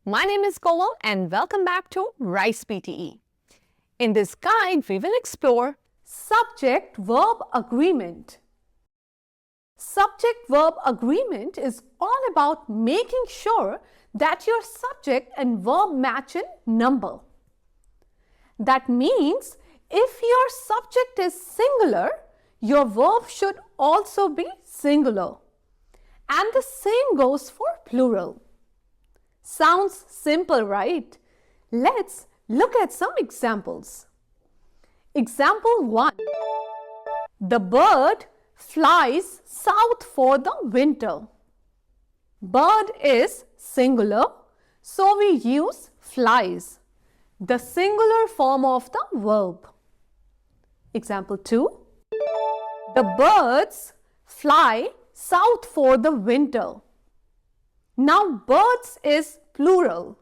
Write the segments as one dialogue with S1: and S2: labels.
S1: My name is Komal and welcome back to Rice PTE. In this guide, we will explore
S2: Subject-verb agreement. Subject-verb agreement is all about making sure that your subject and verb match in number. That means if your subject is singular, your verb should also be singular. And the same goes for plural. Sounds simple, right? Let's look at some examples. Example 1. The bird flies south for the winter. Bird is singular, so we use flies, the singular form of the verb. Example 2. The birds fly south for the winter. Now birds is plural,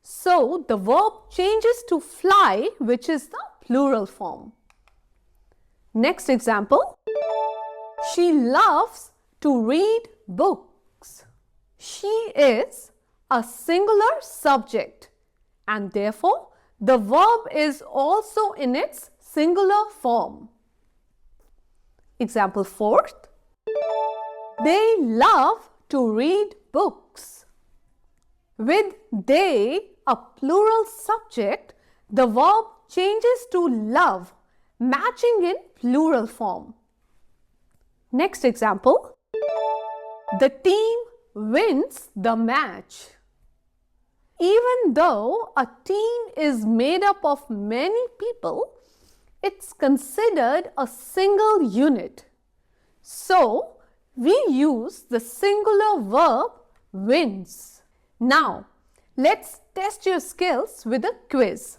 S2: so the verb changes to fly, which is the plural form. Next example. She loves to read books. She is a singular subject and therefore the verb is also in its singular form. Example 4. They love to read books. With they, a plural subject, the verb changes to love, matching in plural form. Next example. The team wins the match. Even though a team is made up of many people, it's considered a single unit. So, we use the singular verb wins. Now, let's test your skills with a quiz.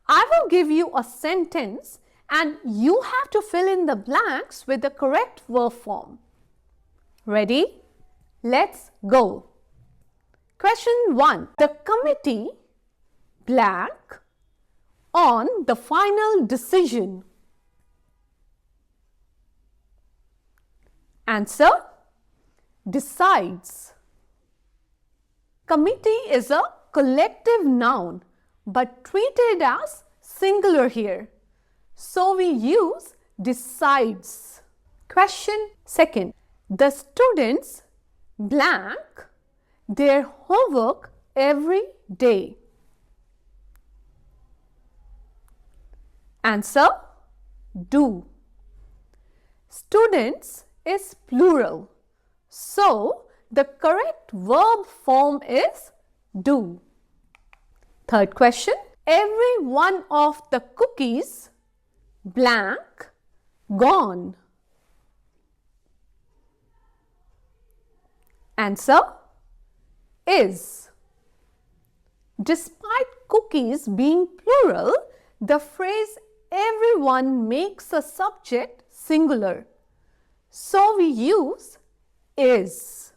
S2: I will give you a sentence and you have to fill in the blanks with the correct verb form. Ready? Let's go. Question 1. The committee blank on the final decision. Answer: decides. Committee is a collective noun but treated as singular here. So we use decides. Question 2. The students blank their homework every day. Answer: do. Students is plural. So, the correct verb form is do. Third question. Every one of the cookies blank gone. Answer: is. Despite cookies being plural, the phrase everyone makes a subject singular. So we use is.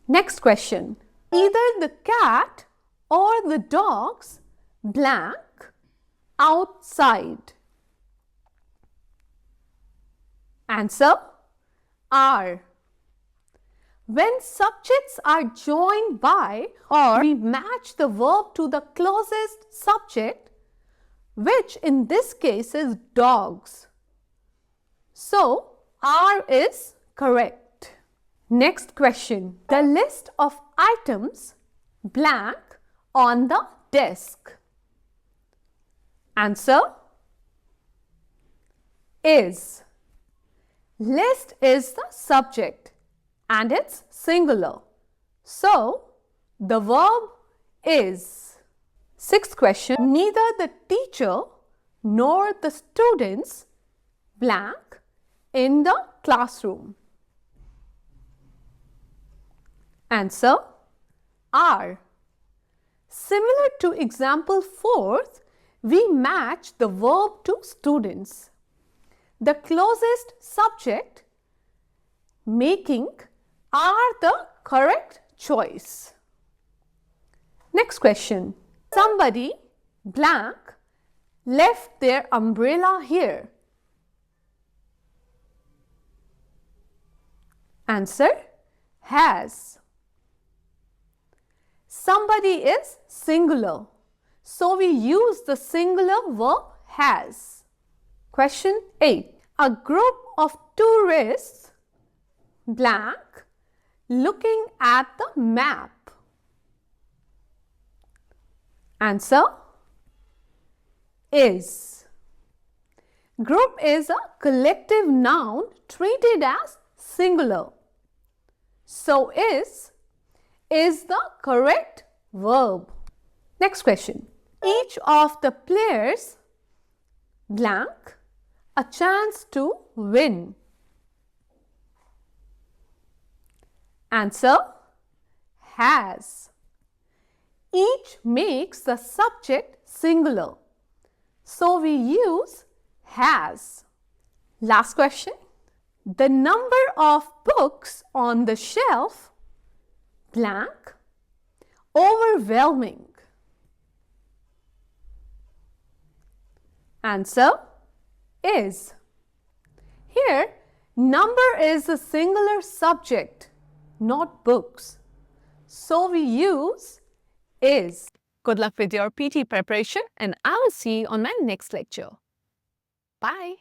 S2: Next question. Either the cat or the dogs blank outside. Answer: are. When subjects are joined by or we match the verb to the closest subject, which in this case is dogs. So, are is correct. Next question. The list of items blank on the desk. Answer: is. List is the subject and it's singular. So, the verb is. Sixth question. Neither the teacher nor the students blank in the classroom. Answer: are. Similar to example 4, we match the verb to students. The closest subject making are the correct choice. Next question. Somebody blank left their umbrella here. Answer: has. somebody is singular. So we use the singular verb has. Question 8. A group of tourists blank looking at the map. Answer is. Group is a collective noun treated as singular. So is the correct verb. Next question. Each of the players blank a chance to win. Answer has. Each makes the subject singular. So we use has. Last question. The number of books on the shelf blank overwhelming. Answer is. Here, number is a singular subject, not books. So we use is.
S1: Good luck with your PT preparation, and I will see you on my next lecture. Bye.